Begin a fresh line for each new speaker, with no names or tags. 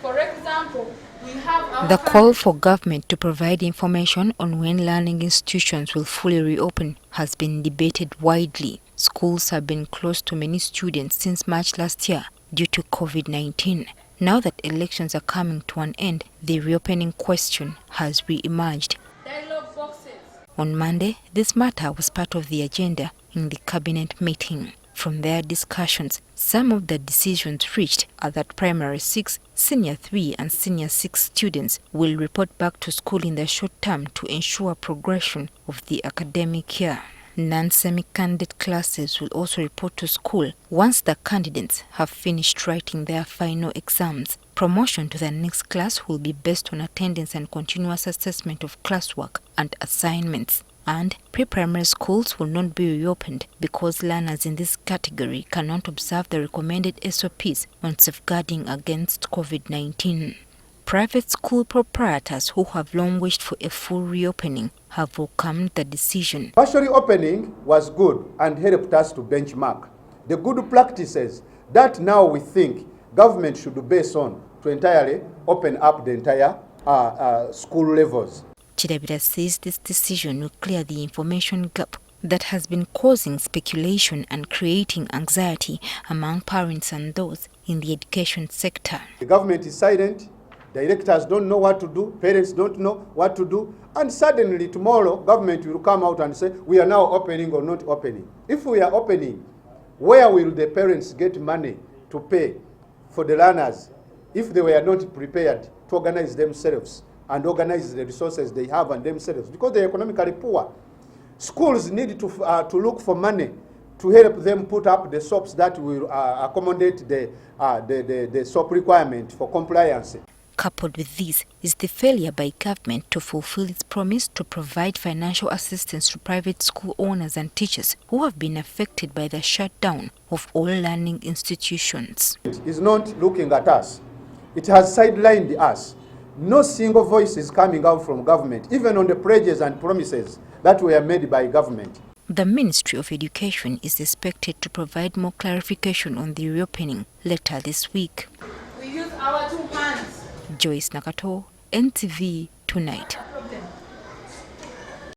For example, we have
The call for government to provide information on when learning institutions will fully reopen has been debated widely. Schools have been closed to many students since March last year due to COVID-19. Now that elections are coming to an end, the reopening question has re-emerged.
dialogue boxes.
On Monday, this matter was part of the agenda in the cabinet meeting. From their discussions, some of the decisions reached are that primary 6, senior 3 and senior 6 students will report back to school in the short term to ensure progression of the academic year. Non-semi-candidate classes will also report to school once the candidates have finished writing their final exams. Promotion to the next class will be based on attendance and continuous assessment of classwork and assignments. And pre-primary schools will not be reopened because learners in this category cannot observe the recommended SOPs on safeguarding against COVID-19. Private school proprietors who have long wished for a full reopening have welcomed the decision.
Partially opening was good and helped us to benchmark the good practices that now we think government should base on to entirely open up the entire school levels.
Chidabira says this decision will clear the information gap that has been causing speculation and creating anxiety among parents and those in the education sector.
The government is silent, directors don't know what to do, parents don't know what to do, and suddenly tomorrow government will come out and say we are now opening or not opening. If we are opening, where will the parents get money to pay for the learners if they were not prepared to organize themselves and organize the resources they have and themselves, because they are economically poor? Schools need to look for money to help them put up the SOPs that will accommodate the SOP requirement for compliance.
Coupled with this is the failure by government to fulfill its promise to provide financial assistance to private school owners and teachers who have been affected by the shutdown of all learning institutions.
It is not looking at us. It has sidelined us. No single voice is coming out from government, even on the pledges and promises that were made by government.
The Ministry of Education is expected to provide more clarification on the reopening later this week.
We use our two hands.
Joyce Nakato, NTV Tonight.